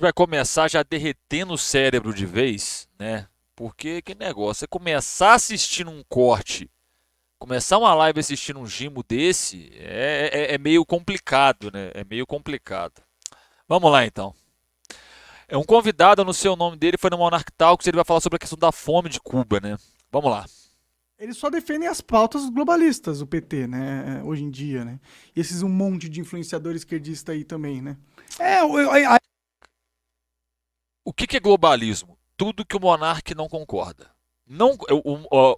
vai começar já derretendo o cérebro de vez, né? Porque que negócio, você começar assistindo um corte, começar uma live assistindo um gimo desse, é meio complicado, né? É meio complicado. Vamos lá então. É um convidado, no seu nome dele, foi no Monarch Talks, ele vai falar sobre a questão da fome de Cuba, né? Vamos lá. Eles só defendem as pautas globalistas, o PT, né? Hoje em dia, né? E esses um monte de influenciador esquerdista aí também, né? O que é globalismo? Tudo que o monarca não concorda. Não,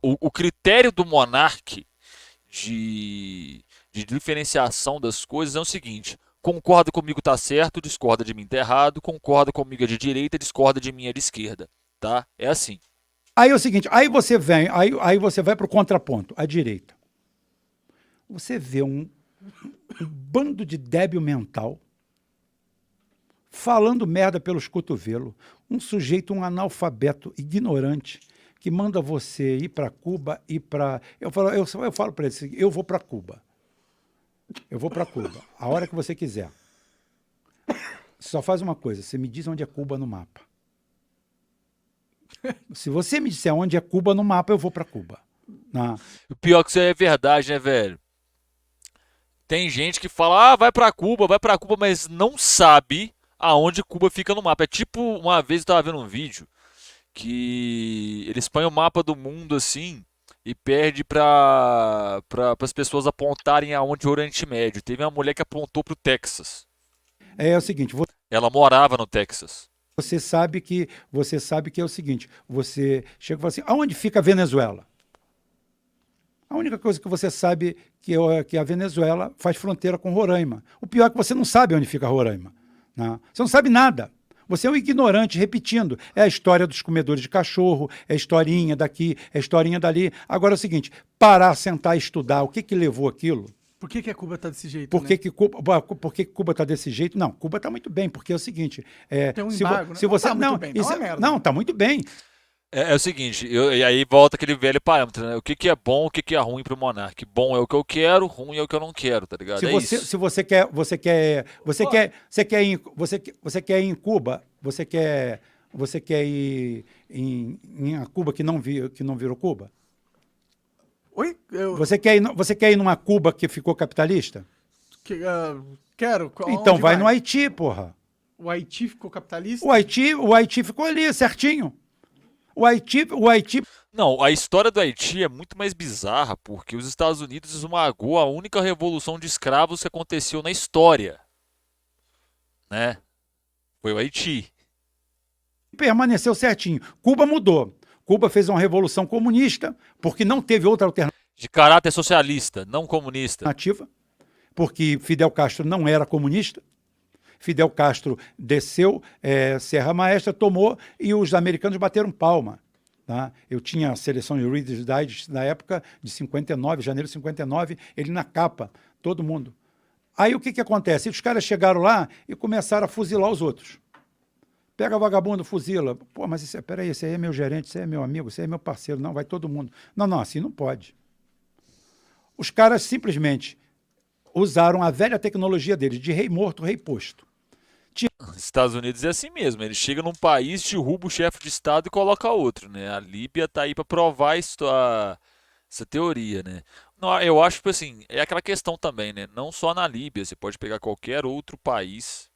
o critério do monarca de diferenciação das coisas é o seguinte: concorda comigo tá certo, discorda de mim tá errado, concorda comigo é de direita, discorda de mim é de esquerda, tá? É assim. Aí é o seguinte, aí você vai para o contraponto, à direita. Você vê um bando de débil mental falando merda pelos cotovelos, um sujeito, um analfabeto ignorante que manda você ir para Cuba e para eu falo para ele assim, eu vou para Cuba. Eu vou para Cuba, a hora que você quiser. Só faz uma coisa, você me diz onde é Cuba no mapa. Se você me disser onde é Cuba no mapa, eu vou para Cuba. Né? O pior é que isso é verdade, né, velho? Tem gente que fala, ah, vai pra Cuba, mas não sabe aonde Cuba fica no mapa. É tipo, uma vez eu tava vendo um vídeo que eles põem o mapa do mundo assim e perde para as pessoas apontarem aonde é o Oriente Médio. Teve uma mulher que apontou pro Texas. É o seguinte, Ela morava no Texas. você sabe que é o seguinte, você chega e fala assim, aonde fica a Venezuela? A única coisa que você sabe que a Venezuela faz fronteira com Roraima. O pior é que você não sabe onde fica Roraima. Né? Você não sabe nada. Você é um ignorante repetindo. É a história dos comedores de cachorro, é a historinha daqui, é a historinha dali. Agora é o seguinte: parar, sentar e estudar o que levou aquilo. Por que, que a Cuba tá desse jeito, Por né? que, que, Cuba, por que Cuba está desse jeito? Não, Cuba está muito bem, porque é o seguinte: Tem um embargo, né? se Não você. tá muito Não, bem, tá uma merda. não, está muito bem. É o seguinte, e aí volta aquele velho parâmetro, né? O que é bom, o que é ruim pro monarca? Bom é o que eu quero, ruim é o que eu não quero, tá ligado? É isso. Se você quer ir em Cuba, você quer ir em a Cuba que não virou Cuba? Oi? Você quer ir numa Cuba que ficou capitalista? Quero. Então Onde vai no vai? Haiti, porra. O Haiti ficou capitalista? O Haiti ficou ali, certinho. O Haiti Não, a história do Haiti é muito mais bizarra, porque os Estados Unidos esmagou a única revolução de escravos que aconteceu na história, né? Foi o Haiti. permaneceu certinho. Cuba mudou. Cuba fez uma revolução comunista, porque não teve outra De caráter socialista, não comunista. alternativa, porque Fidel Castro não era comunista. Fidel Castro desceu, Serra Maestra, tomou e os americanos bateram palma. Tá? Eu tinha a seleção de Reader's Digest na época de 59, janeiro de 59, ele na capa, todo mundo. Aí o que acontece? Os caras chegaram lá e começaram a fuzilar os outros. Pega vagabundo, fuzila. Pô, mas peraí, esse aí é meu gerente, esse aí é meu amigo, esse aí é meu parceiro. Não, vai todo mundo. Não, não, assim não pode. Os caras simplesmente usaram a velha tecnologia deles, de rei morto, rei posto. Os Estados Unidos é assim mesmo, ele chega num país, derruba o chefe de Estado e coloca outro, né? A Líbia tá aí para provar essa teoria, né? Não, eu acho que assim, é aquela questão também, né? Não só na Líbia, você pode pegar qualquer outro país,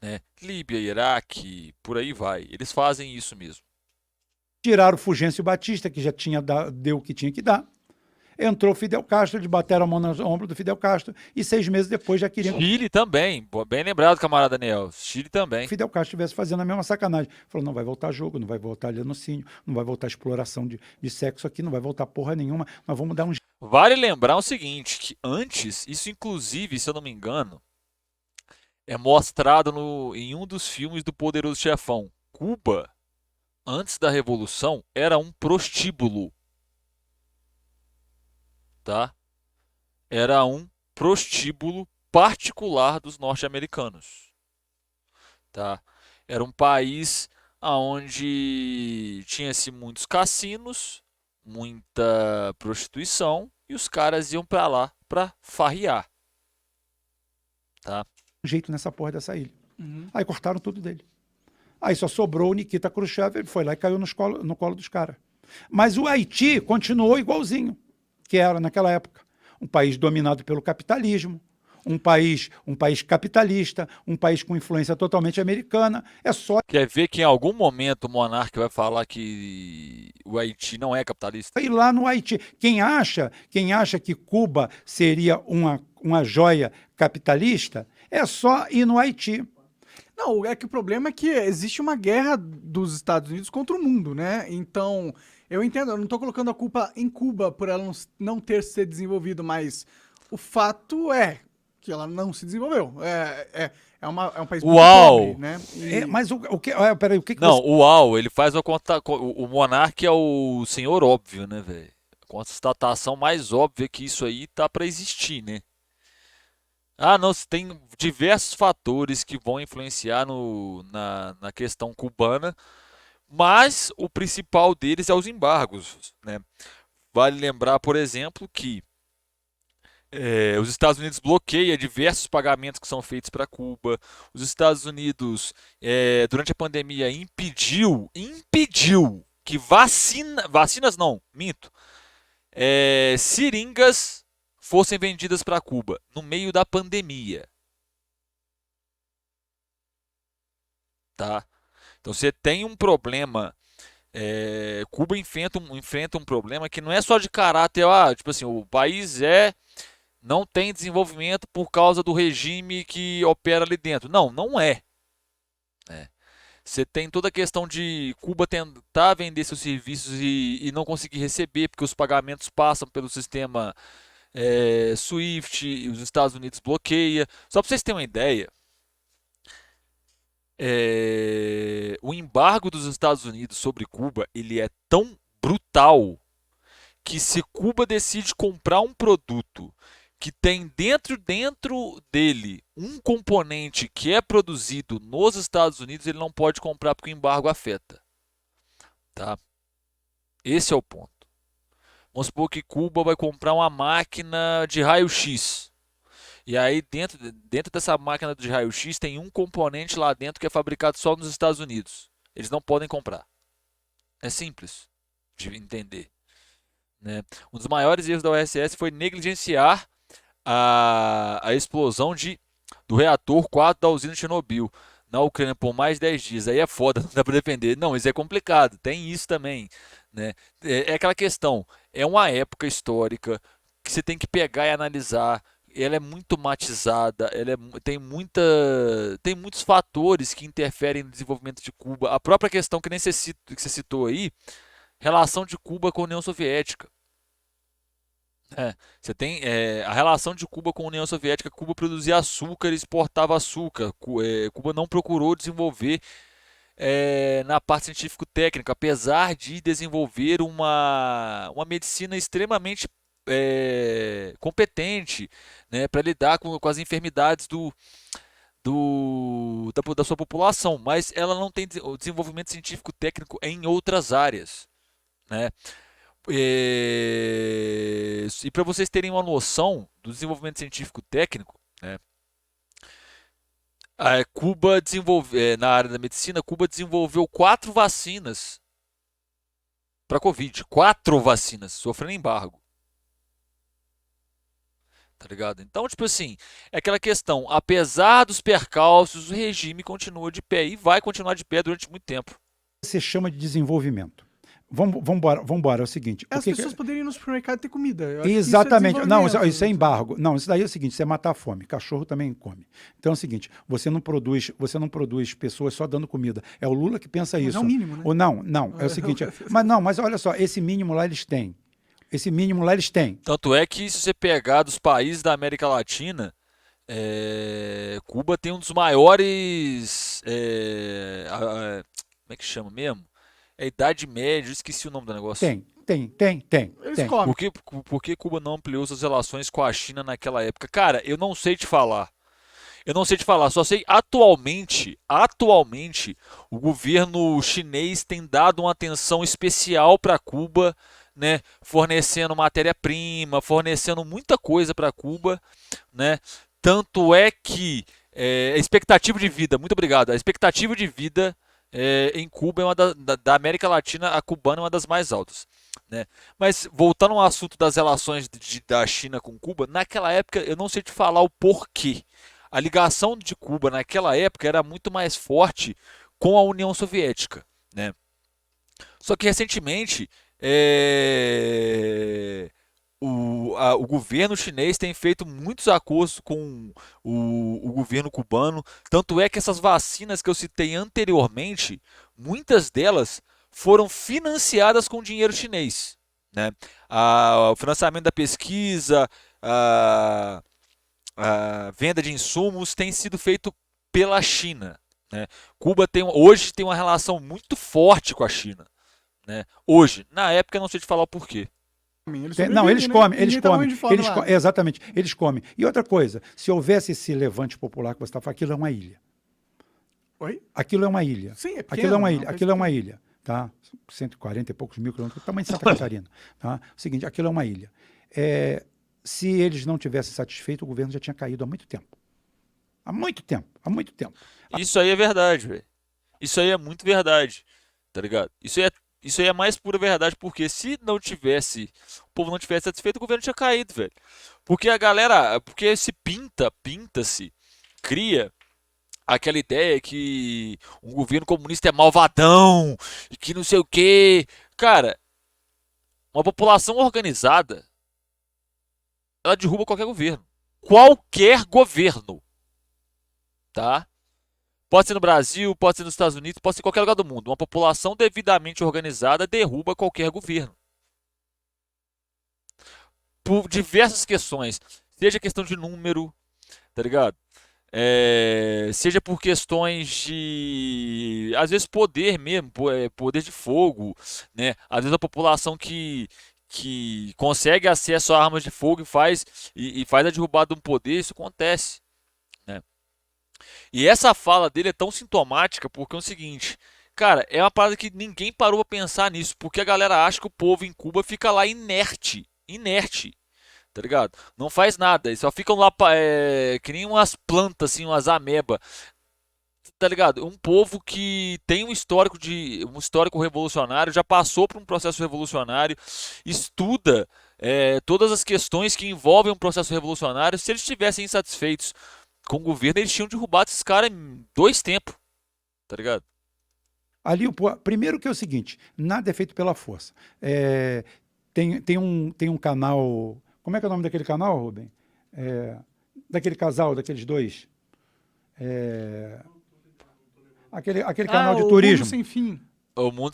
né? Líbia, Iraque, por aí vai. Eles fazem isso mesmo. Tiraram o Fulgêncio Batista, que já deu o que tinha que dar. Entrou Fidel Castro, eles bateram a mão no ombro do Fidel Castro e 6 meses depois já queriam que Chile também, bem lembrado, camarada Daniel. Chile o também. Fidel Castro estivesse fazendo a mesma sacanagem. Falou, não vai voltar jogo, não vai voltar lenocínio, não vai voltar exploração de sexo aqui, não vai voltar porra nenhuma, nós vamos dar um Vale lembrar o seguinte, que antes, isso inclusive, se eu não me engano, é mostrado em um dos filmes do Poderoso Chefão. Cuba, antes da Revolução, era um prostíbulo, tá? Era um prostíbulo particular dos norte-americanos, tá? Era um país onde tinha-se muitos cassinos, muita prostituição e os caras iam para lá para farrear, tá? jeito nessa porra dessa ilha. Aí cortaram tudo dele. Aí só sobrou o Nikita Khrushchev, ele foi lá e caiu no colo dos caras. Mas o Haiti continuou igualzinho que era naquela época. Um país dominado pelo capitalismo, um país capitalista, um país com influência totalmente americana. É só Quer ver que em algum momento o monarca vai falar que o Haiti não é capitalista? ir lá no Haiti. Quem acha que Cuba seria uma joia capitalista, é só ir no Haiti. Não, é que o problema é que existe uma guerra dos Estados Unidos contra o mundo, né? Então, eu entendo, eu não tô colocando a culpa em Cuba por ela não ter se desenvolvido, mas o fato é que ela não se desenvolveu. É um país muito Uau! pobre, né? Mas peraí, o que Não, você... o UAU, ele faz uma conta. O monarca é o senhor óbvio, né, velho? Constatação mais óbvia que isso aí tá pra existir, né? Ah, não, tem diversos fatores que vão influenciar na questão cubana, mas o principal deles é os embargos, né? Vale lembrar, por exemplo, que os Estados Unidos bloqueia diversos pagamentos que são feitos para Cuba. Os Estados Unidos, durante a pandemia, impediu que vacinas não, minto, seringas fossem vendidas para Cuba no meio da pandemia, tá? Então você tem um problema. Cuba enfrenta um problema que não é só de caráter, tipo assim, o país não tem desenvolvimento por causa do regime que opera ali dentro. Não, não é. Você tem toda a questão de Cuba tentar vender seus serviços e não conseguir receber, porque os pagamentos passam pelo sistema SWIFT e os Estados Unidos bloqueia. Só para vocês terem uma ideia, o embargo dos Estados Unidos sobre Cuba ele é tão brutal que se Cuba decide comprar um produto que tem dentro dele um componente que é produzido nos Estados Unidos, ele não pode comprar porque o embargo afeta. Tá? Esse é o ponto. Vamos supor que Cuba vai comprar uma máquina de raio-x. E aí dentro dessa máquina de raio-x tem um componente lá dentro que é fabricado só nos Estados Unidos. Eles não podem comprar. É simples de entender. Né? Um dos maiores erros da URSS foi negligenciar a explosão do reator 4 da usina de Chernobyl na Ucrânia por mais de 10 dias. Aí é foda, não dá para defender. Não, isso é complicado, tem isso também. Né? É aquela questão, é uma época histórica que você tem que pegar e analisar. Ela é muito matizada, tem muitos fatores que interferem no desenvolvimento de Cuba. A própria questão que você citou aí, relação de Cuba com a União Soviética. Você tem a relação de Cuba com a União Soviética. Cuba produzia açúcar e exportava açúcar. Cuba não procurou desenvolver na parte científico-técnica, apesar de desenvolver uma medicina extremamente competente, né, para lidar com as enfermidades da sua população, mas ela não tem o desenvolvimento científico-técnico em outras áreas. Né? E para vocês terem uma noção do desenvolvimento científico-técnico, né, Cuba na área da medicina, Cuba desenvolveu 4 vacinas para Covid. 4 vacinas, sofrendo embargo. Tá ligado? Então, tipo assim, é aquela questão, apesar dos percalços, o regime continua de pé e vai continuar de pé durante muito tempo. Você chama de desenvolvimento. Vamos embora. É o seguinte. As pessoas poderiam ir no supermercado e ter comida. Eu acho que Exatamente. Não, isso é desenvolvimento. embargo. Não, isso daí é o seguinte, você matar a fome. Cachorro também come. Então é o seguinte, você não produz pessoas só dando comida. É o Lula que pensa Mas isso. é o mínimo, né? Ou não, é o seguinte. Mas olha só, esse mínimo lá eles têm. Tanto é que se você pegar dos países da América Latina, Cuba tem um dos maiores. Como é que chama mesmo? É a Idade Média, eu esqueci o nome do negócio. Tem. Eles comem. Por que Cuba não ampliou suas relações com a China naquela época? Cara, eu não sei te falar. Só sei atualmente, o governo chinês tem dado uma atenção especial para Cuba, né, fornecendo matéria-prima, fornecendo muita coisa para Cuba, né? Tanto é que a expectativa de vida, muito obrigado. A expectativa de vida em Cuba é uma da América Latina, a cubana é uma das mais altas, né? Mas voltando ao assunto das relações da China com Cuba, naquela época eu não sei te falar o porquê. A ligação de Cuba naquela época era muito mais forte com a União Soviética, né? Só que recentemente o governo chinês tem feito muitos acordos com o governo cubano. Tanto é que essas vacinas que eu citei anteriormente, muitas delas foram financiadas com dinheiro chinês, né? O financiamento da pesquisa, a, a venda de insumos tem sido feito pela China, né? Cuba hoje tem uma relação muito forte com a China, né? Hoje, na época eu não sei te falar o porquê. Eles Não, eles sobrevivem, né? comem, eles Ninguém tá comem, morrendo de fome lá. exatamente, eles comem. E outra coisa, se houvesse esse levante popular que você está falando, aquilo é uma ilha. Oi? Aquilo é uma ilha. Sim, é Aquilo pequeno, é uma é ilha, um país aquilo é uma pequeno. ilha, tá? 140 e poucos mil quilômetros, tamanho de Santa Catarina, tá? O seguinte, aquilo é uma ilha. Se eles não tivessem satisfeito, o governo já tinha caído há muito tempo. Há muito tempo, há muito tempo. Isso aí é verdade, velho. Isso aí é muito verdade, tá ligado? Isso aí é mais pura verdade, porque se não tivesse, o povo não tivesse satisfeito, o governo tinha caído, velho. Porque se pinta-se, cria aquela ideia que um governo comunista é malvadão e que não sei o quê. Cara, uma população organizada, ela derruba qualquer governo. Qualquer governo, tá? Pode ser no Brasil, pode ser nos Estados Unidos, pode ser em qualquer lugar do mundo. Uma população devidamente organizada derruba qualquer governo. Por diversas questões. Seja questão de número, tá ligado? Seja por questões de, às vezes, poder mesmo, poder de fogo, né? Às vezes a população que consegue acesso a armas de fogo e faz a derrubada de um poder, isso acontece, né? E essa fala dele é tão sintomática porque é o seguinte, cara, é uma parada que ninguém parou pra pensar nisso, porque a galera acha que o povo em Cuba fica lá inerte, inerte, tá ligado? Não faz nada, eles só ficam lá que nem umas plantas, assim, umas ameba, tá ligado? Um povo que tem um histórico revolucionário, já passou por um processo revolucionário, estuda todas as questões que envolvem um processo revolucionário. Se eles estivessem insatisfeitos com o governo, eles tinham derrubado esses caras em 2 tempos, tá ligado? Ali, primeiro que é o seguinte, nada é feito pela força. Tem um canal, como é que é o nome daquele canal, Rubem? Daquele casal, daqueles dois. Aquele canal de o turismo. Mundo Sem Fim.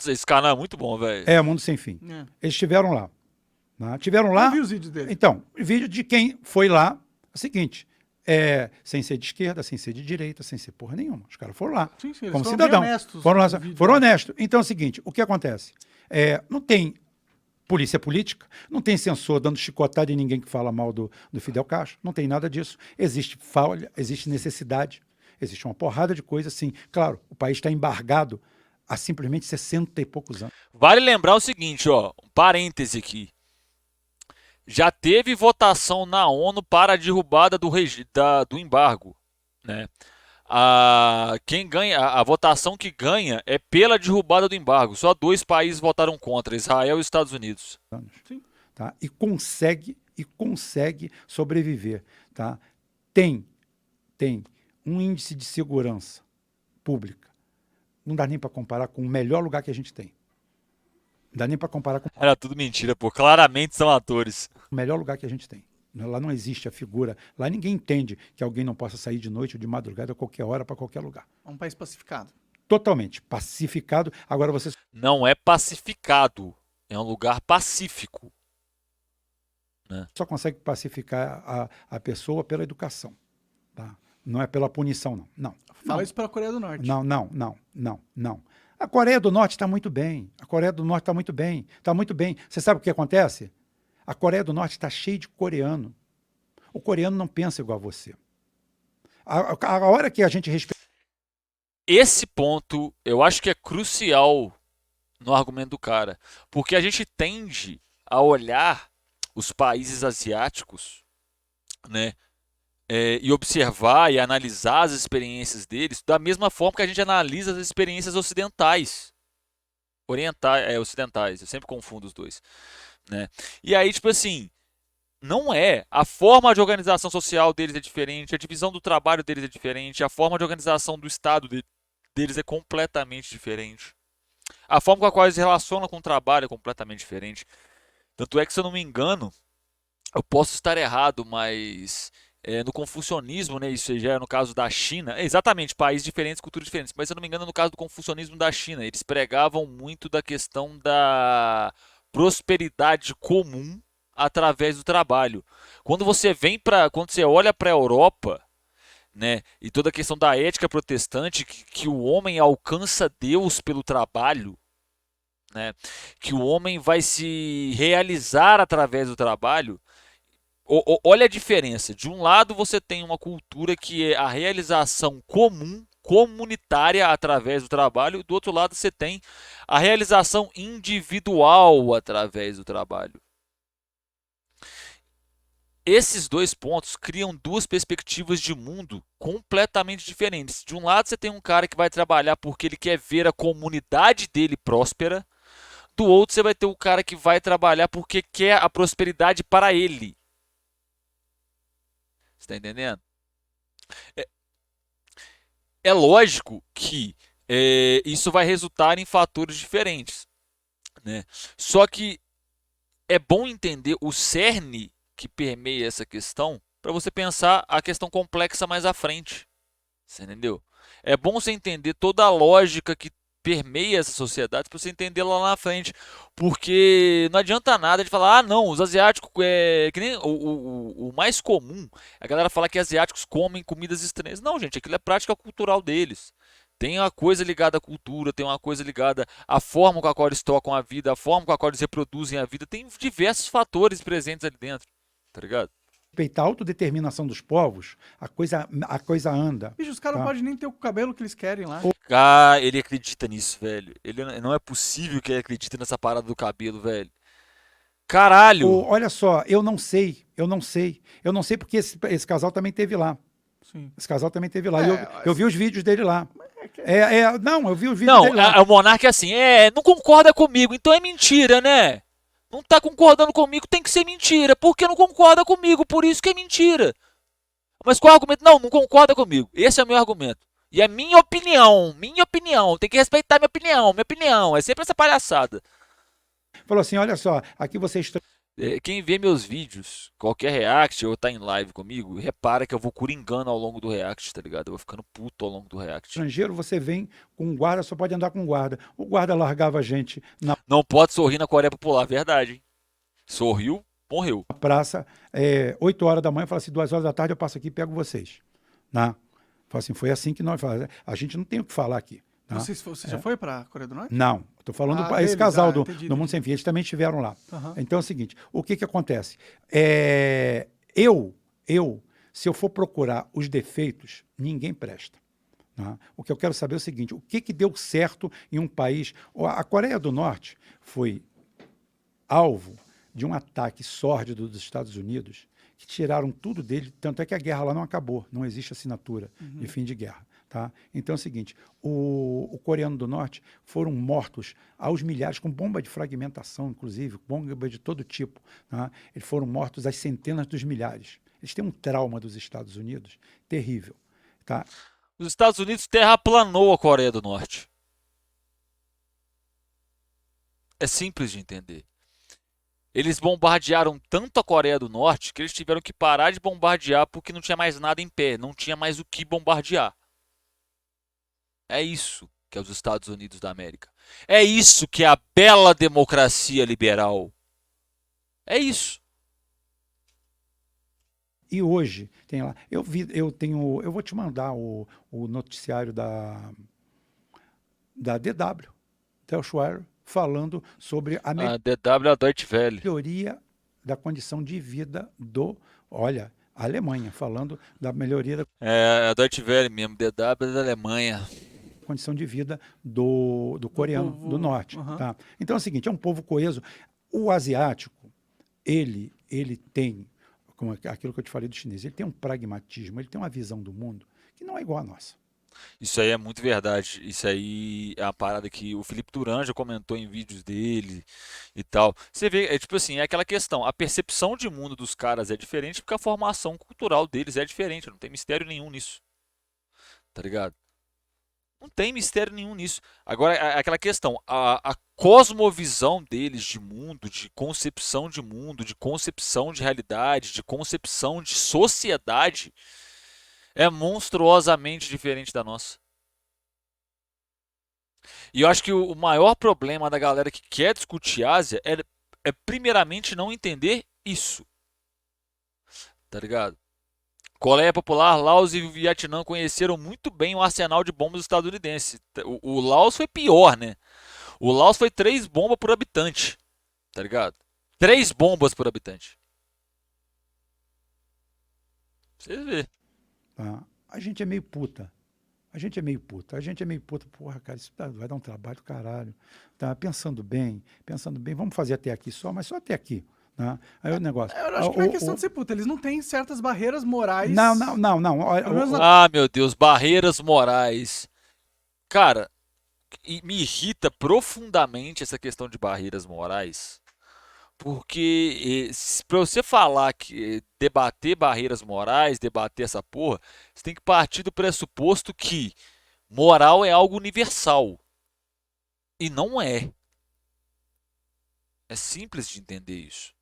Esse canal é muito bom, velho. Mundo Sem Fim. É. Eles estiveram lá. Né? Tiveram lá. Eu vi os vídeos dele. Então, vídeo de quem foi lá, é o seguinte, sem ser de esquerda, sem ser de direita, sem ser porra nenhuma. Os caras foram lá, Sim, eles como foram cidadão. bem honestos Foram lá, no vídeo, foram né? honestos. Então é o seguinte, o que acontece? Não tem polícia política, não tem censor dando chicotada em ninguém que fala mal do Fidel Castro, não tem nada disso. Existe falha, existe necessidade, existe uma porrada de coisas, sim. Claro, o país está embargado há simplesmente 60 e poucos anos. Vale lembrar o seguinte, ó, um parêntese aqui. Já teve votação na ONU para a derrubada do embargo, né? A votação que ganha é pela derrubada do embargo. Só 2 países votaram contra, Israel e Estados Unidos. Sim. Tá? E consegue sobreviver. Tá? Tem um índice de segurança pública. Não dá nem para comparar com o melhor lugar que a gente tem. Não dá nem para comparar com Era tudo mentira, pô. Claramente são atores. o melhor lugar que a gente tem. Lá não existe a figura. Lá ninguém entende que alguém não possa sair de noite ou de madrugada a qualquer hora para qualquer lugar. É um país pacificado. Totalmente pacificado. Agora você Não é pacificado. É um lugar pacífico. só consegue pacificar a pessoa pela educação. Tá? Não é pela punição, não. Não. Fala isso para a Coreia do Norte. Não. A Coreia do Norte está muito bem. Está muito bem. Está muito bem. Você sabe o que acontece? A Coreia do Norte está cheia de coreano. O coreano não pensa igual a você. A hora que a gente respeita. Esse ponto eu acho que é crucial no argumento do cara. Porque a gente tende a olhar os países asiáticos, né, e observar e analisar as experiências deles da mesma forma que a gente analisa as experiências ocidentais. Ocidentais, eu sempre confundo os dois, né? E aí, tipo assim, não é. A forma de organização social deles é diferente, a divisão do trabalho deles é diferente, a forma de organização do Estado deles é completamente diferente. A forma com a qual eles se relacionam com o trabalho é completamente diferente. Tanto é que, se eu não me engano, eu posso estar errado, mas no confucionismo, né, isso já é no caso da China, exatamente, países diferentes, culturas diferentes, mas se eu não me engano, no caso do confucionismo da China, eles pregavam muito da questão da prosperidade comum através do trabalho. Quando você olha para a Europa, né, e toda a questão da ética protestante, que o homem alcança Deus pelo trabalho, né, que o homem vai se realizar através do trabalho. Olha a diferença. De um lado você tem uma cultura que é a realização comum, comunitária através do trabalho, e do outro lado você tem a realização individual através do trabalho. Esses dois pontos criam duas perspectivas de mundo completamente diferentes. De um lado você tem um cara que vai trabalhar porque ele quer ver a comunidade dele próspera, do outro você vai ter o cara que vai trabalhar porque quer a prosperidade para ele. Você está entendendo? É, é lógico que isso vai resultar em fatores diferentes, né? Só que é bom entender o cerne que permeia essa questão para você pensar a questão complexa mais à frente. Você entendeu? É bom você entender toda a lógica que permeia essa sociedade para você entender lá na frente. Porque não adianta nada de falar, ah, não, os asiáticos que nem o mais comum, a galera fala que asiáticos comem comidas estranhas. Não, gente, aquilo é prática cultural deles. Tem uma coisa ligada à cultura, tem uma coisa ligada à forma com a qual eles tocam a vida, a forma com a qual eles reproduzem a vida. Tem diversos fatores presentes ali dentro, tá ligado? Respeitar a autodeterminação dos povos, a coisa anda. Bicho, os caras não Tá? podem nem ter o cabelo que eles querem lá. Ah, ele acredita nisso, velho. Ele não é possível que ele acredite nessa parada do cabelo, velho. Caralho! Olha só, eu não sei porque esse casal também teve lá. Sim. Esse casal também teve lá. É, Eu vi os vídeos dele lá. Não, eu vi os vídeos Não, dele lá. o Monark é assim, não concorda comigo, então é mentira, né? Não tá concordando comigo, tem que ser mentira, porque não concorda comigo, por isso que é mentira. Mas qual é o argumento? Não concorda comigo. Esse é o meu argumento. E é minha opinião. Tem que respeitar minha opinião. É sempre essa palhaçada. Falou assim, olha só, aqui você Quem vê meus vídeos, qualquer react ou tá em live comigo, repara que eu vou coringando ao longo do react, tá ligado? Eu vou ficando puto ao longo do react. estrangeiro, você vem com guarda, só pode andar com guarda. O guarda largava a gente na Não pode sorrir na Coreia Popular, verdade, hein? Sorriu, morreu. praça, 8 horas da manhã, fala assim, 2 horas da tarde eu passo aqui e pego vocês. Né? Fala assim, foi assim que nós falamos. A gente não tem o que falar aqui. Tá? Você já foi pra Coreia do Norte? Não, estou falando Ah, para esse deles, casal entendi, do Mundo Sem Fim, eles também estiveram lá. Aham. Então é o seguinte, o que acontece? Se eu for procurar os defeitos, ninguém presta. Tá? O que eu quero saber é o seguinte, o que deu certo em um país... A Coreia do Norte foi alvo de um ataque sórdido dos Estados Unidos, que tiraram tudo dele, tanto é que a guerra lá não acabou, não existe assinatura de fim de guerra. Tá? Então é o seguinte, o coreano do norte foram mortos aos milhares, com bomba de fragmentação, inclusive, bomba de todo tipo. Tá? Eles foram mortos às centenas dos milhares. Eles têm um trauma dos Estados Unidos terrível. Tá? Os Estados Unidos terraplanou a Coreia do Norte. É simples de entender. Eles bombardearam tanto a Coreia do Norte que eles tiveram que parar de bombardear porque não tinha mais nada em pé, não tinha mais o que bombardear. É isso que é os Estados Unidos da América. É isso que é a bela democracia liberal. É isso. E hoje tem lá. Eu vou te mandar o noticiário da DW, Del Schweizer, falando sobre a A DW é a Deutsche Welle. melhoria da condição de vida olha, a Alemanha, falando da melhoria da É a Deutsche Welle mesmo, DW é da Alemanha. condição de vida do coreano povo, do norte. aham. Tá? Então é o seguinte, é um povo coeso. O asiático, ele tem como aquilo que eu te falei do chinês, ele tem um pragmatismo, ele tem uma visão do mundo que não é igual à nossa. Isso aí é muito verdade. Isso aí é uma parada que o Felipe Duran já comentou em vídeos dele e tal. Você vê, é tipo assim, é aquela questão, a percepção de mundo dos caras é diferente porque a formação cultural deles é diferente, não tem mistério nenhum nisso, tá ligado? Não tem mistério nenhum nisso. Agora, aquela questão, a cosmovisão deles de mundo, de concepção de realidade, de concepção de sociedade, é monstruosamente diferente da nossa. E eu acho que o maior problema da galera que quer discutir Ásia é primeiramente não entender isso, tá ligado? Coreia Popular, Laos e Vietnã conheceram muito bem o arsenal de bombas estadunidense. O Laos foi pior, né? O Laos foi 3 bombas por habitante, tá ligado? 3 bombas por habitante. Vocês vê. Tá? A gente é meio puta. A gente é meio puta. A gente é meio puta. Porra, cara, isso vai dar um trabalho do caralho. Tá? Pensando bem, vamos fazer até aqui só, mas só até aqui. Tá? Aí o negócio. Eu acho que não é questão de ser puta, eles não têm certas barreiras morais. Não. Pelo menos Ah, meu Deus, barreiras morais. Cara, me irrita profundamente essa questão de barreiras morais. Porque para você falar que debater barreiras morais, debater essa porra, você tem que partir do pressuposto que moral é algo universal. E não é. É simples de entender isso.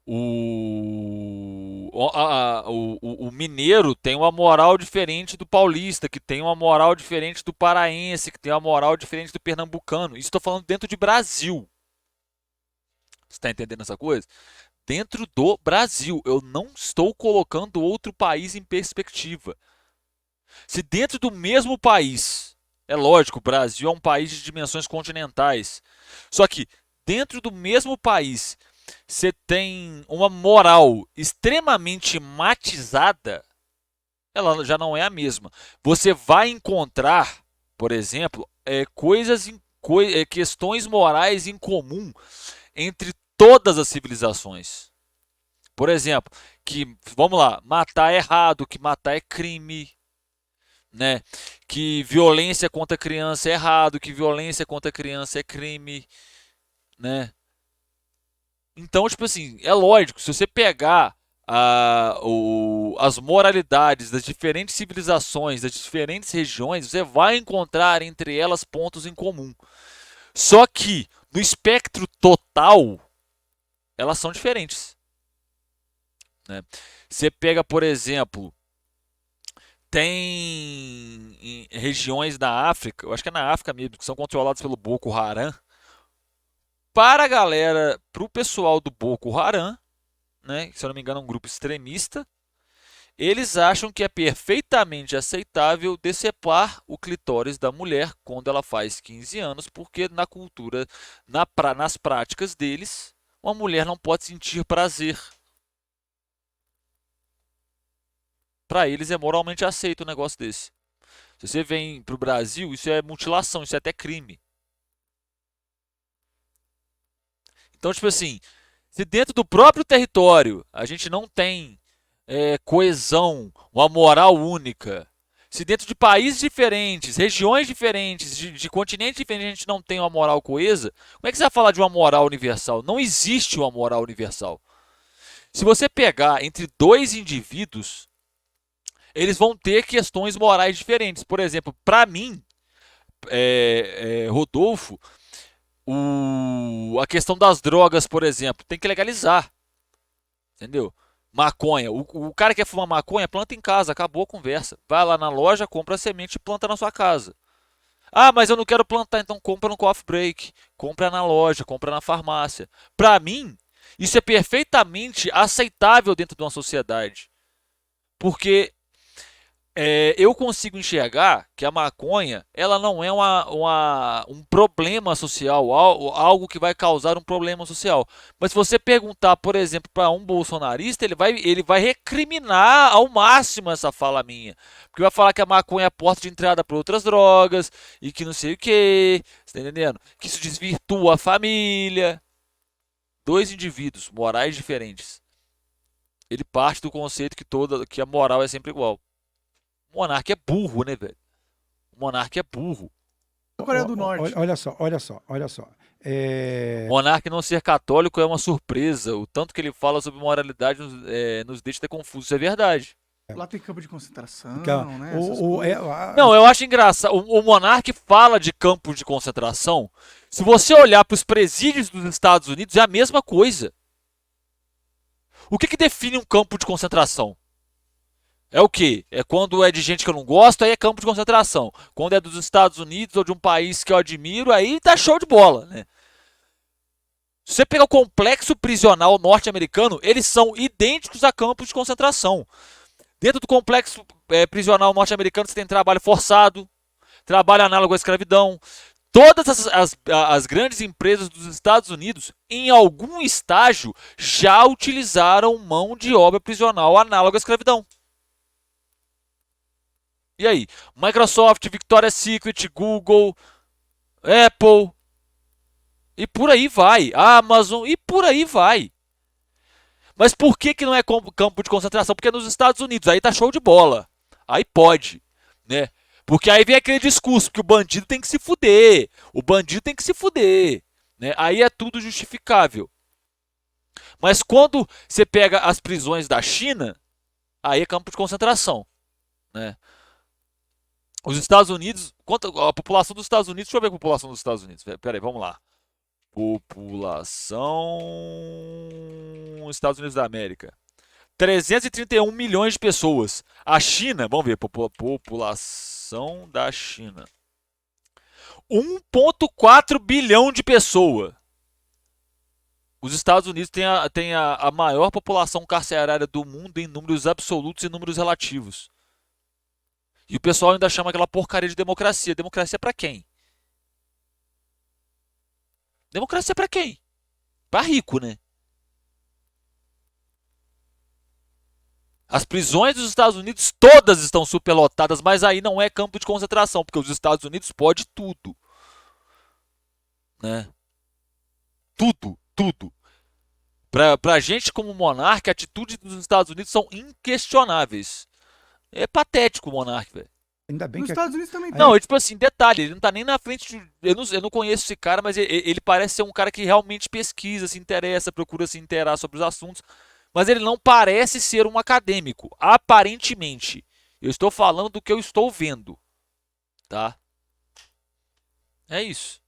O mineiro tem uma moral diferente do paulista, que tem uma moral diferente do paraense, que tem uma moral diferente do pernambucano. Isso estou falando dentro de Brasil. Você está entendendo essa coisa? Dentro do Brasil. Eu não estou colocando outro país em perspectiva. Se dentro do mesmo país, é lógico, o Brasil é um país de dimensões continentais. Só que dentro do mesmo país, você tem uma moral extremamente matizada, ela já não é a mesma. Você vai encontrar, por exemplo, questões morais em comum entre todas as civilizações. Por exemplo, que, vamos lá, matar é errado, que matar é crime, né? Que violência contra criança é errado, que violência contra criança é crime, né? Então, tipo assim, é lógico, se você pegar as moralidades das diferentes civilizações, das diferentes regiões, você vai encontrar entre elas pontos em comum. Só que, no espectro total, elas são diferentes, né? Você pega, por exemplo, tem regiões da África, eu acho que é na África mesmo, que são controladas pelo Boko Haram. Para a galera, para o pessoal do Boko Haram, né, que, se eu não me engano é um grupo extremista, eles acham que é perfeitamente aceitável decepar o clitóris da mulher quando ela faz 15 anos, porque na cultura, nas práticas deles, uma mulher não pode sentir prazer. Para eles é moralmente aceito um negócio desse. Se você vem para o Brasil, isso é mutilação, isso é até crime. Então, tipo assim, se dentro do próprio território a gente não tem coesão, uma moral única, se dentro de países diferentes, regiões diferentes, de continentes diferentes a gente não tem uma moral coesa, como é que você vai falar de uma moral universal? Não existe uma moral universal. Se você pegar entre 2 indivíduos, eles vão ter questões morais diferentes. Por exemplo, para mim, Rodolfo, a questão das drogas, por exemplo, tem que legalizar. Entendeu? Maconha. O cara que quer fumar maconha, planta em casa, acabou a conversa. Vai lá na loja, compra a semente e planta na sua casa. Ah, mas eu não quero plantar, então compra no coffee break, compra na loja, compra na farmácia. Para mim, isso é perfeitamente aceitável dentro de uma sociedade. Porque eu consigo enxergar que a maconha ela não é um problema social, algo que vai causar um problema social. Mas se você perguntar, por exemplo, para um bolsonarista, ele vai recriminar ao máximo essa fala minha. Porque vai falar que a maconha é a porta de entrada para outras drogas e que não sei o que, você tá entendendo? Que isso desvirtua a família. 2 indivíduos morais diferentes. Ele parte do conceito que a moral é sempre igual. O monarca é burro, né, velho? O monarca é burro. Coreia do Norte. Olha só, olha só, olha só. O monarca não ser católico é uma surpresa. O tanto que ele fala sobre moralidade nos deixa até confuso. Isso é verdade. Lá tem campo de concentração, Aquela- né? Essas o- coisas. Não, eu acho engraçado. O monarca fala de campos de concentração. Se você olhar para os presídios dos Estados Unidos, é a mesma coisa. O que define um campo de concentração? É o quê? É quando é de gente que eu não gosto, aí é campo de concentração. Quando é dos Estados Unidos ou de um país que eu admiro, aí tá show de bola, né? Se você pegar o complexo prisional norte-americano, eles são idênticos a campos de concentração. Dentro do complexo prisional norte-americano você tem trabalho forçado, trabalho análogo à escravidão. Todas as grandes empresas dos Estados Unidos, em algum estágio, já utilizaram mão de obra prisional análoga à escravidão. E aí? Microsoft, Victoria's Secret, Google, Apple, e por aí vai. Amazon, e por aí vai. Mas por que não é campo de concentração? Porque é nos Estados Unidos, aí tá show de bola. Aí pode, né? Porque aí vem aquele discurso que o bandido tem que se fuder. O bandido tem que se fuder, né? Aí é tudo justificável. Mas quando você pega as prisões da China, aí é campo de concentração, né? Os Estados Unidos, a população dos Estados Unidos, deixa eu ver a população dos Estados Unidos. Pera aí, vamos lá. População Estados Unidos da América. 331 milhões de pessoas. A China, vamos ver, população da China. 1,4 bilhão de pessoas. Os Estados Unidos têm a maior população carcerária do mundo em números absolutos e números relativos. E o pessoal ainda chama aquela porcaria de democracia. Democracia pra quem? Democracia pra quem? Pra rico, né? As prisões dos Estados Unidos todas estão superlotadas, mas aí não é campo de concentração, porque os Estados Unidos pode tudo, né? Tudo, tudo. Pra gente como monarca, a atitude dos Estados Unidos são inquestionáveis. É patético o monarca, velho. Ainda bem Nos que Estados Unidos também tem. Não, tipo assim, detalhe, ele não tá nem na frente de. Eu não conheço esse cara, mas ele parece ser um cara que realmente pesquisa, se interessa, procura se inteirar sobre os assuntos. Mas ele não parece ser um acadêmico, aparentemente. Eu estou falando do que eu estou vendo, tá? É isso.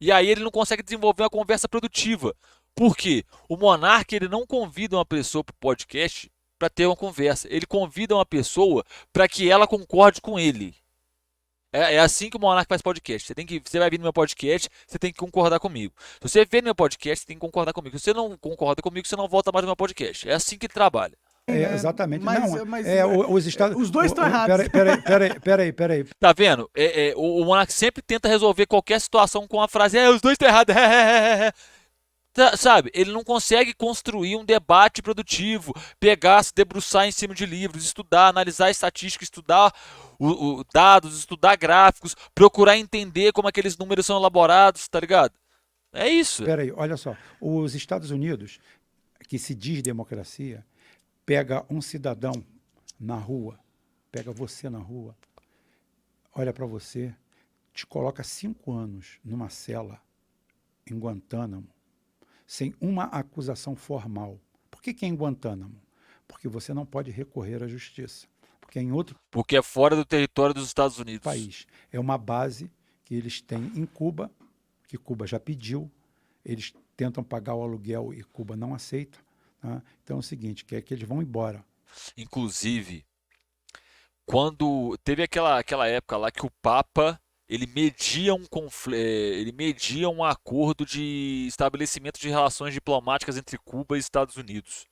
E aí ele não consegue desenvolver uma conversa produtiva. Por quê? O monarca ele não convida uma pessoa para o podcast para ter uma conversa. Ele convida uma pessoa para que ela concorde com ele. É assim que o monarca faz podcast. Você vai vir no meu podcast, você tem que concordar comigo. Se você vê no meu podcast, você tem que concordar comigo. Se você não concorda comigo, você não volta mais no meu podcast. É assim que ele trabalha. exatamente. Mas- não, mas- os Estados os dois estão errados. Peraí. Tá vendo? O monarca sempre tenta resolver qualquer situação com a frase: os dois estão errados. Sabe? Ele não consegue construir um debate produtivo, pegar, se debruçar em cima de livros, estudar, analisar estatística, estudar dados, estudar gráficos, procurar entender como aqueles números são elaborados, tá ligado? É isso. Peraí, olha só. Os Estados Unidos, que se diz democracia, pega um cidadão na rua, pega você na rua, olha para você, te coloca 5 anos numa cela em Guantánamo, sem uma acusação formal. Por que é em Guantánamo? Porque você não pode recorrer à justiça. Porque é em outro Porque é fora do território dos Estados Unidos. país. É uma base que eles têm em Cuba, que Cuba já pediu. Eles tentam pagar o aluguel e Cuba não aceita. Tá? Então é o seguinte, que é que eles vão embora. Inclusive, quando teve aquela época lá que o Papa ele media um acordo de estabelecimento de relações diplomáticas entre Cuba e Estados Unidos.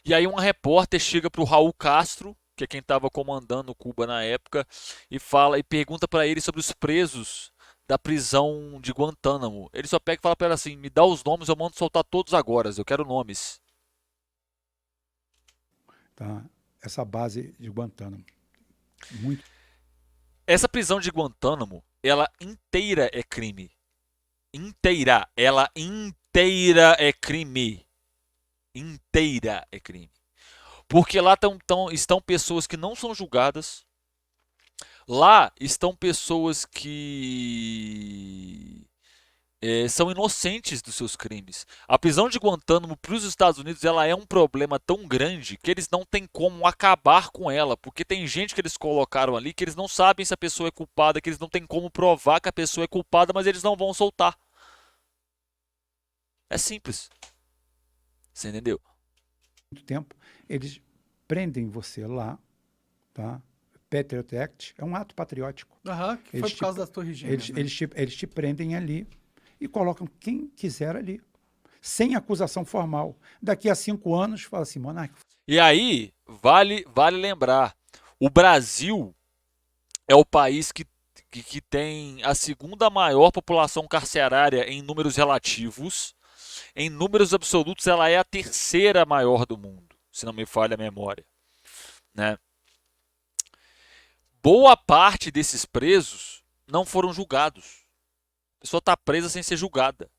E aí uma repórter chega para o Raul Castro, que é quem estava comandando Cuba na época, e pergunta para ele sobre os presos da prisão de Guantánamo. Ele só pega e fala para ela assim: me dá os nomes, eu mando soltar todos agora, eu quero nomes. Tá? Essa base de Guantánamo. Muito. Essa prisão de Guantánamo, ela inteira é crime. Inteira. Ela inteira é crime. inteira é crime. Porque lá estão pessoas que não são julgadas. Lá estão pessoas que são inocentes dos seus crimes. A prisão de Guantánamo para os Estados Unidos ela é um problema tão grande que eles não têm como acabar com ela, porque tem gente que eles colocaram ali que eles não sabem se a pessoa é culpada, que eles não têm como provar que a pessoa é culpada, mas eles não vão soltar. É simples. Você entendeu? Muito tempo, eles prendem você lá, tá? Patriot Act é um ato patriótico. Aham, que foi Eles por te- causa das Torres Gêmeas, né? Eles te prendem ali e colocam quem quiser ali, sem acusação formal. Daqui a 5 anos, fala assim, Monark, E aí, vale lembrar, o Brasil é o país que tem a segunda maior população carcerária em números relativos. Em números absolutos, ela é a terceira maior do mundo, se não me falha a memória, né? Boa parte desses presos não foram julgados. A pessoa está presa sem ser julgada.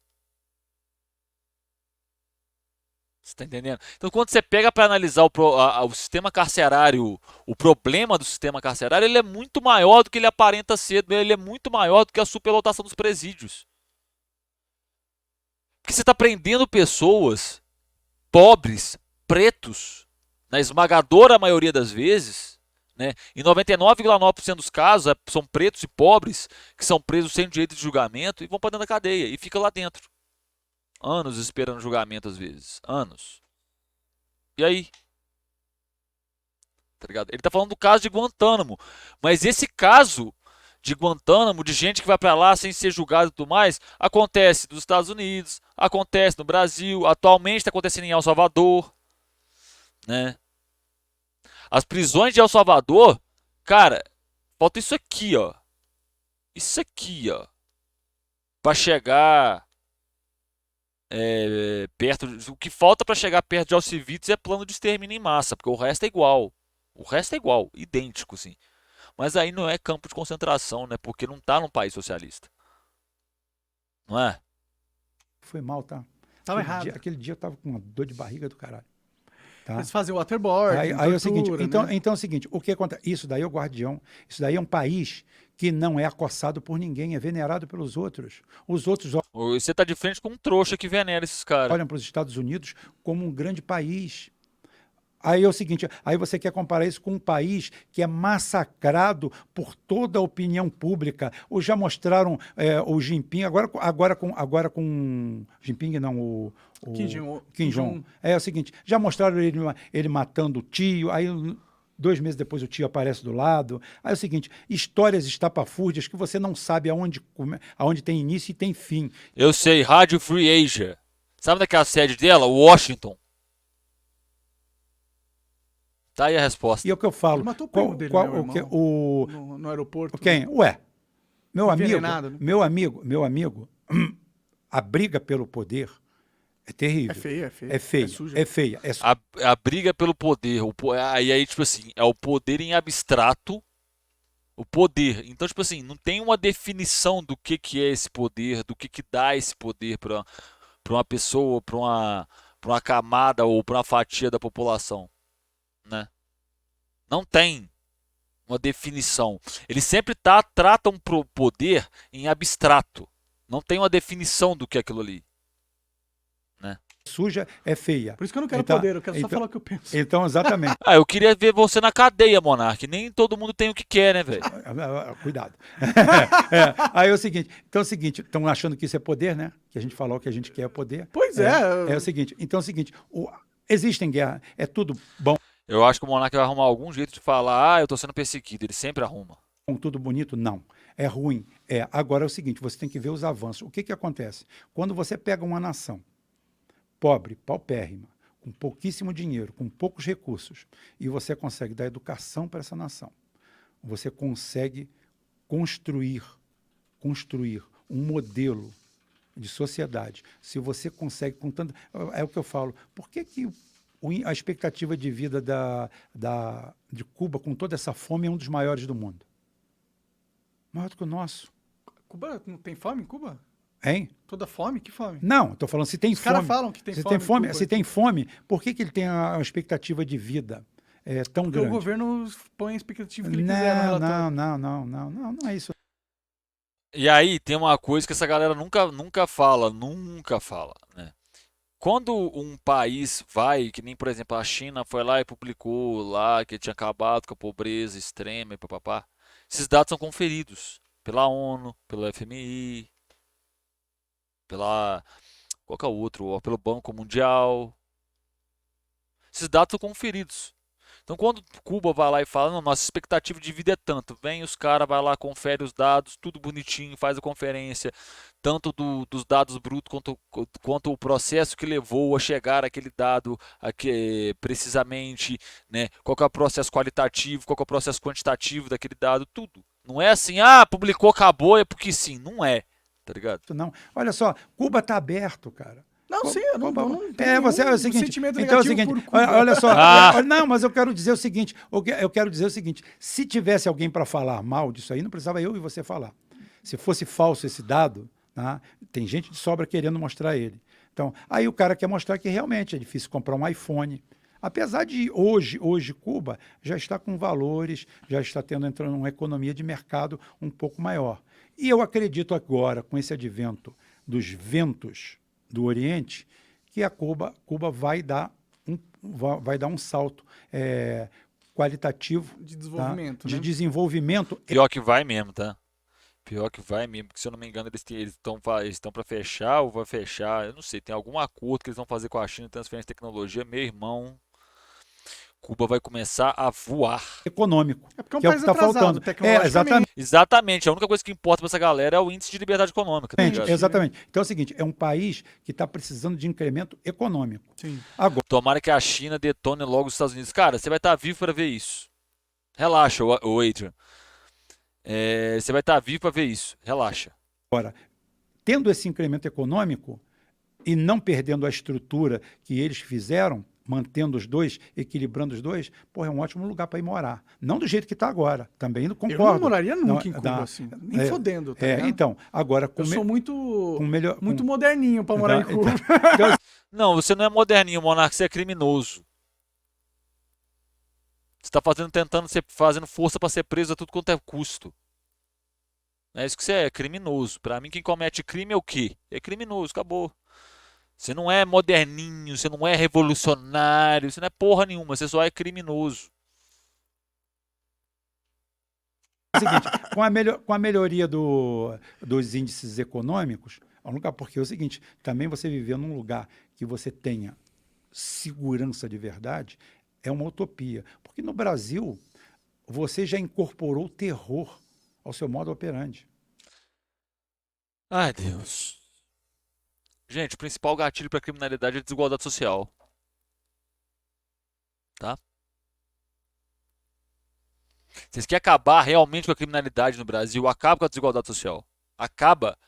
Você está entendendo? Então, quando você pega para analisar o sistema carcerário, o problema do sistema carcerário, ele é muito maior do que ele aparenta ser, ele é muito maior do que a superlotação dos presídios. Porque você está prendendo pessoas pobres, pretos, na esmagadora maioria das vezes, né? Em 99,9% dos casos são pretos e pobres que são presos sem direito de julgamento e vão para dentro da cadeia e ficam lá dentro. Anos esperando julgamento às vezes. Anos. E aí? Tá ligado? Ele tá falando do caso de Guantánamo. Mas esse caso de Guantánamo, de gente que vai para lá sem ser julgado e tudo mais, acontece nos Estados Unidos, acontece no Brasil, atualmente está acontecendo em El Salvador, né? As prisões de El Salvador, cara, falta isso aqui, ó. Isso aqui, ó. Para chegar perto. O que falta para chegar perto de Auschwitz é plano de extermínio em massa, porque o resto é igual. O resto é igual, idêntico, sim. Mas aí não é campo de concentração, né? Porque não tá num país socialista. Não é? foi mal, tá? Tava Aquele errado. aquele dia eu tava com uma dor de barriga do caralho. Tá? Eles fazem waterboard, Aí é o seguinte, tortura, né? então é o seguinte, o que acontece? Isso daí é o guardião, isso daí é um país que não é acossado por ninguém, é venerado pelos outros. Os outros Você tá de frente com um trouxa que venera esses caras. olham para os Estados Unidos como um grande país. Aí é o seguinte, aí você quer comparar isso com um país que é massacrado por toda a opinião pública. Ou já mostraram o Jinping, agora com Jinping não, o Kim Jong. É o seguinte, já mostraram ele matando o tio, aí 2 meses depois o tio aparece do lado. Aí é o seguinte, histórias estapafúrdias que você não sabe aonde tem início e tem fim. Eu sei, Rádio Free Asia. Sabe onde é que é a sede dela? Washington. Tá aí a resposta. E é o que eu falo. Ele matou o primo dele, né, o o, no aeroporto. quem? Ué, Envenenado, né? meu amigo, a briga pelo poder é terrível. É feia, é feia. É feia, É suja. é feia. É A briga pelo poder. Aí, tipo assim, é o poder em abstrato. O poder. Então, tipo assim, não tem uma definição do que é esse poder, do que dá esse poder para uma pessoa, para uma camada ou para uma fatia da população, né? Não tem uma definição. Ele sempre trata um poder em abstrato. Não tem uma definição do que é aquilo ali, né? suja, é feia. Por isso que eu não quero Então- poder, eu quero só então- falar o que eu penso. Então, exatamente. Ah, eu queria ver você na cadeia, Monark. Nem todo mundo tem o que quer, né, velho? Cuidado. Aí é o seguinte, estão achando que isso é poder, né? Que a gente falou que a gente quer poder. Pois é. É o seguinte, então é o seguinte, existem guerra, é tudo bom, Eu acho que o Monark vai arrumar algum jeito de falar, eu tô sendo perseguido. Ele sempre arruma. tudo bonito? Não. É ruim. Agora é o seguinte, você tem que ver os avanços. O que acontece? Quando você pega uma nação pobre, paupérrima, com pouquíssimo dinheiro, com poucos recursos, e você consegue dar educação para essa nação, você consegue construir um modelo de sociedade. Se você consegue, com tanto. É o que eu falo. Por que a expectativa de vida de Cuba, com toda essa fome, é um dos maiores do mundo? Maior do que o nosso. Cuba não tem fome em Cuba? Hein? Toda fome? Que fome? Não, estou falando se tem Os caras fome. falam que tem Se fome. tem fome, em Cuba. se tem fome, por que ele tem uma expectativa de vida tão Porque grande? o governo põe a expectativa que ele quiser no relatório. Não é isso. E aí tem uma coisa que essa galera nunca fala, né? Quando um país vai, que nem por exemplo a China foi lá e publicou lá que tinha acabado com a pobreza extrema e papapá, esses dados são conferidos pela ONU, pelo FMI, qual que é o outro, ó, pelo Banco Mundial. Esses dados são conferidos. Então quando Cuba vai lá e fala, não, nossa expectativa de vida é tanto, vem os caras, vai lá, confere os dados, tudo bonitinho, faz a conferência, tanto dos dados brutos quanto o processo que levou a chegar àquele dado precisamente, né? Qual que é o processo qualitativo, qual que é o processo quantitativo daquele dado, tudo. Não é assim, publicou, acabou, é porque sim, não é, tá ligado? Não. Olha só, Cuba está aberto, cara. Não, sim, eu não tenho É o nenhum seguinte, sentimento então é o negativo seguinte, por Cuba. olha só, Ah. não, mas eu quero dizer o seguinte, se tivesse alguém para falar mal disso aí, não precisava eu e você falar. Se fosse falso esse dado, tá? Tem gente de sobra querendo mostrar ele. Então, aí o cara quer mostrar que realmente é difícil comprar um iPhone. Apesar de hoje Cuba já está com valores, já está entrando numa economia de mercado um pouco maior. E eu acredito agora, com esse advento dos ventos do Oriente, que a Cuba vai dar um salto qualitativo De desenvolvimento, tá? De né? desenvolvimento. Pior que vai mesmo, tá? Pior que vai mesmo, porque se eu não me engano eles estão para fechar ou vai fechar, eu não sei, tem algum acordo que eles vão fazer com a China de transferência de tecnologia, meu irmão, Cuba vai começar a voar. Econômico, É porque é um que é o país que está atrasado, faltando. tecnologicamente. Exatamente. Exatamente, a única coisa que importa para essa galera é o índice de liberdade econômica, tá ligado? Exatamente. Então é o seguinte, é um país que está precisando de incremento econômico. Sim. Agora, Tomara que a China detone logo os Estados Unidos. Cara, você vai estar vivo para ver isso. Relaxa, o Adrian. Você vai estar vivo para ver isso. Relaxa. tendo esse incremento econômico e não perdendo a estrutura que eles fizeram, mantendo os dois, equilibrando os dois, pô, é um ótimo lugar para ir morar. Não do jeito que está agora, também não concordo. Eu não moraria nunca em Cuba, assim. Nem fodendo, tá ligado? Então, agora... Eu sou muito com moderninho para morar em Cuba. Então, Não, você não é moderninho, Monarca, você é criminoso. Você está fazendo força para ser preso a tudo quanto é custo. É isso que você é, criminoso. Para mim, quem comete crime é o quê? É criminoso, acabou. Você não é moderninho, você não é revolucionário, você não é porra nenhuma, você só é criminoso. É o seguinte, com a melhoria dos índices econômicos, porque é o seguinte, também você viver num lugar que você tenha segurança de verdade é uma utopia. Porque no Brasil, você já incorporou terror ao seu modo operandi. Ai, Deus. Gente, o principal gatilho para a criminalidade é a desigualdade social. Tá? Vocês querem acabar realmente com a criminalidade no Brasil? Acaba com a desigualdade social. Acaba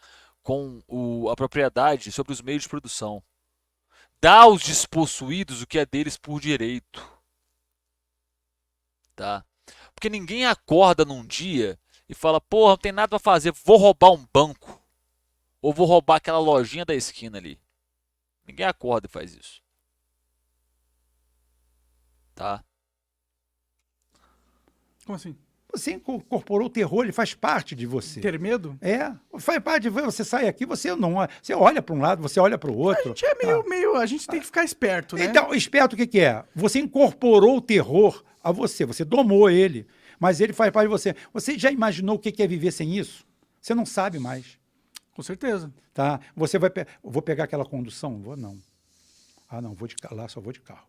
com a propriedade sobre os meios de produção. Dá aos despossuídos o que é deles por direito. Tá? Porque ninguém acorda num dia e fala, porra, não tem nada para fazer, vou roubar um banco. Ou vou roubar aquela lojinha da esquina ali. Ninguém acorda e faz isso. Tá? Como assim? Você incorporou o terror, ele faz parte de você. Ter medo? Faz parte de você. Você sai aqui, você não olha. Você olha para um lado, você olha para o outro. A gente é meio. A gente tem que ficar esperto, né? Então, esperto o que é? Você incorporou o terror a você, você domou ele, mas ele faz parte de você. Você já imaginou o que é viver sem isso? Você não sabe mais. Com certeza. Tá? Vou pegar aquela condução? Vou não. Não, vou de carro, lá só vou de carro.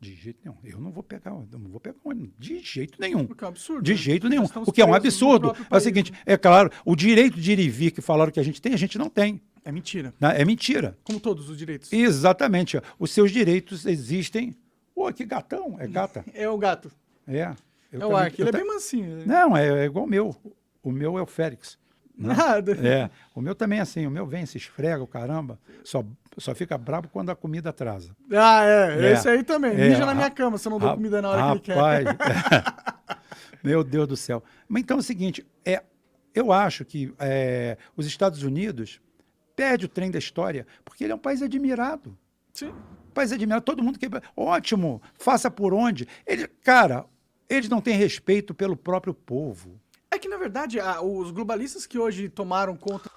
De jeito nenhum. Eu não vou pegar ônibus. De jeito nenhum. Porque é um absurdo. De né? jeito nenhum. Nós estamos O que é um presos no absurdo. próprio É o país, seguinte, né? é claro, o direito de ir e vir que falaram que a gente não tem. É mentira. Né? É mentira. Como todos os direitos. Exatamente. Os seus direitos existem. Pô, que gatão. É gata. É o gato. É. É o Ark. Ele é bem mansinho. Né? Não, é igual o meu. O meu é o Félix. Nada. O meu também é assim. O meu vem, se esfrega, o caramba. Só fica brabo quando a comida atrasa. Esse aí também. Mija na minha cama se eu não dou comida na hora que ele quer. Meu Deus do céu. Mas então é o seguinte, eu acho que os Estados Unidos perde o trem da história, porque ele é um país admirado. Sim. Um país admirado, todo mundo quer. Ótimo, faça por onde. Cara, eles não têm respeito pelo próprio povo. É que, na verdade, os globalistas que hoje tomaram conta.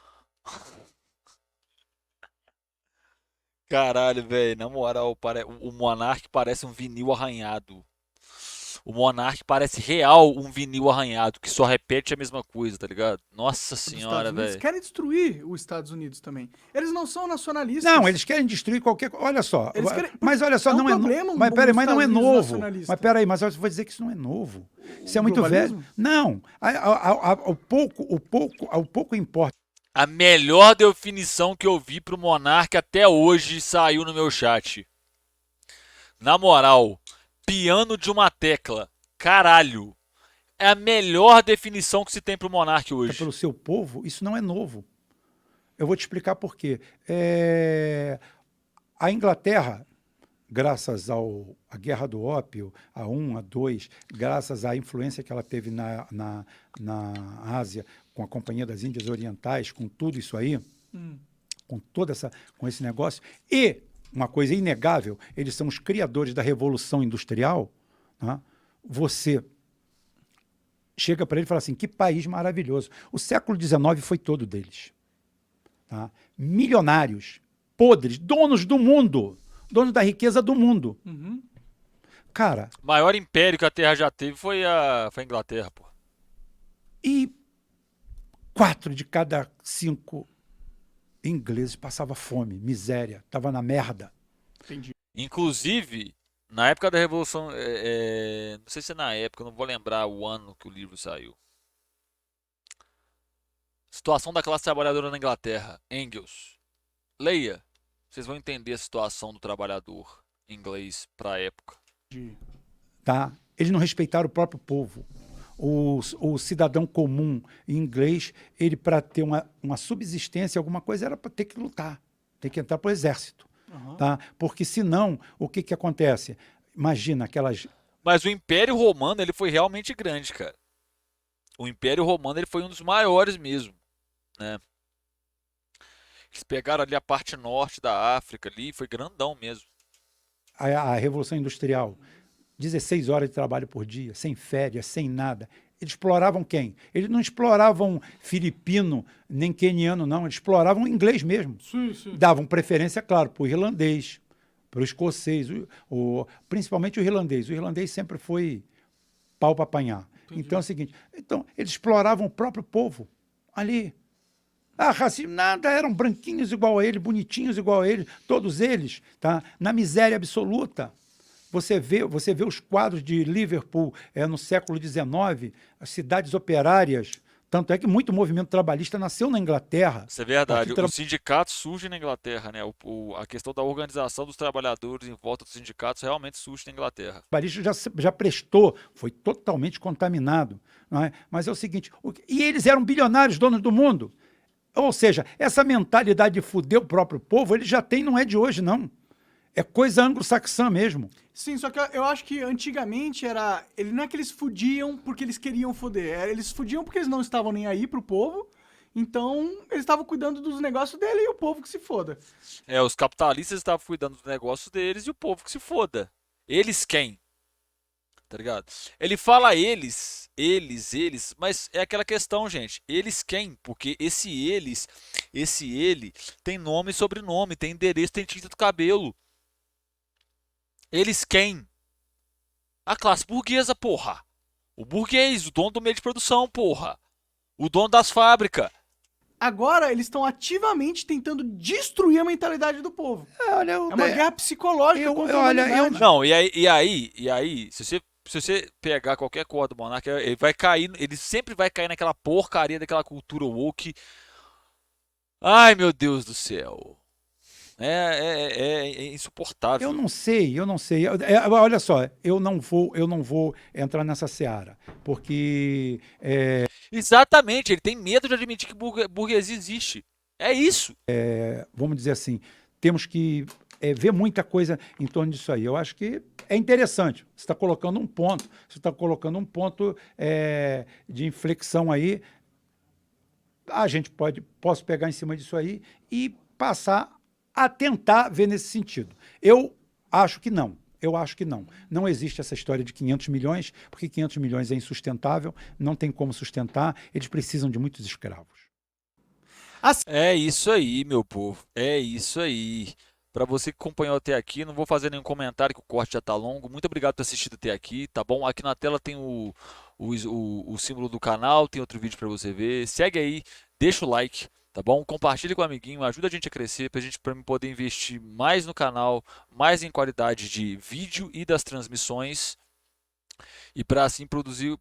Caralho, velho, na moral, o Monark parece um vinil arranhado. O Monark parece real um vinil arranhado, que só repete a mesma coisa, tá ligado? Nossa Dos Estados senhora, Unidos velho. querem destruir os Estados Unidos também. Eles não são nacionalistas. Não, eles querem destruir qualquer coisa. Olha só. Eles querem- Mas olha só, é um não é. problema Mas peraí, os mas não é Estados Unidos novo. nacionalista. Mas peraí, mas eu vou dizer que isso não é novo. Isso é O muito globalismo? velho. Não. O pouco importa. A melhor definição que eu vi pro Monark até hoje saiu no meu chat. Na moral, piano de uma tecla. Caralho. É a melhor definição que se tem pro Monark hoje. Pelo seu povo, isso não é novo. Eu vou te explicar por quê. A Inglaterra, graças à Guerra do Ópio, a 1, a 2, graças à influência que ela teve na Ásia, com a Companhia das Índias Orientais, com tudo isso aí, com esse negócio, e uma coisa inegável, eles são os criadores da Revolução Industrial, tá? Você chega para ele e fala assim, que país maravilhoso. O século XIX foi todo deles. Tá? Milionários, podres, donos do mundo, donos da riqueza do mundo. Uhum. Cara, O maior império que a Terra já teve foi a Inglaterra, pô. e 4 de cada 5 ingleses passava fome, miséria, tava na merda. Entendi. Inclusive, na época da Revolução, não sei se é na época, não vou lembrar o ano que o livro saiu. Situação da classe trabalhadora na Inglaterra. Engels. Leia. Vocês vão entender a situação do trabalhador inglês para a época. Tá? Eles não respeitaram o próprio povo. O cidadão comum inglês, ele para ter uma subsistência, alguma coisa, era para ter que lutar, ter que entrar para o exército. Uhum. Tá? Porque senão, o que acontece? Imagina aquelas... Mas o Império Romano ele foi realmente grande, cara. O Império Romano ele foi um dos maiores mesmo, né? Eles pegaram ali a parte norte da África ali, foi grandão mesmo. A Revolução Industrial, 16 horas de trabalho por dia, sem férias, sem nada. Eles exploravam quem? Eles não exploravam filipino, nem queniano, não. Eles exploravam inglês mesmo. Sim, sim. Davam preferência, claro, para o irlandês, para o escocês, principalmente o irlandês. O irlandês sempre foi pau para apanhar. Entendi. Então é o seguinte, eles exploravam o próprio povo ali. Racismo, nada, eram branquinhos igual a ele, bonitinhos igual a ele, todos eles, tá? Na miséria absoluta. Você vê os quadros de Liverpool no século XIX, as cidades operárias, tanto é que muito movimento trabalhista nasceu na Inglaterra. Isso é verdade. Aqui Os sindicatos surgem na Inglaterra, né? A questão da organização dos trabalhadores em volta dos sindicatos realmente surge na Inglaterra. O trabalhista já prestou, foi totalmente contaminado. Não é? Mas é o seguinte, e eles eram bilionários, donos do mundo. Ou seja, essa mentalidade de fuder o próprio povo, ele já tem, não é de hoje, não. É coisa anglo-saxã mesmo. Sim, só que eu acho que antigamente era... Não é que eles fudiam porque eles queriam foder. Eles fudiam porque eles não estavam nem aí pro povo. Então, eles estavam cuidando dos negócios dele e o povo que se foda. Os capitalistas estavam cuidando dos negócios deles e o povo que se foda. Eles quem? Tá ligado? Ele fala eles, mas é aquela questão, gente. Eles quem? Porque esse ele tem nome e sobrenome, tem endereço, tem tinta do cabelo. Eles quem? A classe burguesa, porra. O burguês, o dono do meio de produção, porra. O dono das fábricas. Agora, eles estão ativamente tentando destruir a mentalidade do povo. Olha, É uma guerra psicológica contra a humanidade. Não, e aí, se você pegar qualquer cor do Monark, ele sempre vai cair naquela porcaria daquela cultura woke. Ai, meu Deus do céu. É insuportável. Eu não sei. Olha só, eu não vou entrar nessa seara, porque Exatamente, ele tem medo de admitir que burguesia existe. É isso. vamos dizer assim, temos que ver muita coisa em torno disso aí. Eu acho que é interessante. Você está colocando um ponto, de inflexão aí. a gente posso pegar em cima disso aí e passar a tentar ver nesse sentido. Eu acho que não. Eu acho que não. Não existe essa história de 500 milhões, porque 500 milhões é insustentável, não tem como sustentar, eles precisam de muitos escravos. É isso aí, meu povo. É isso aí. Para você que acompanhou até aqui, não vou fazer nenhum comentário que o corte já tá longo. Muito obrigado por ter assistido até aqui, tá bom? Aqui na tela tem o símbolo do canal, tem outro vídeo para você ver. Segue aí, deixa o like, tá bom? Compartilha com o amiguinho, ajuda a gente a crescer para mim poder investir mais no canal, mais em qualidade de vídeo e das transmissões e para assim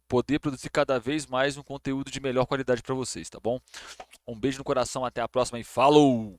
poder produzir cada vez mais um conteúdo de melhor qualidade para vocês, tá bom? Um beijo no coração, até a próxima e falou!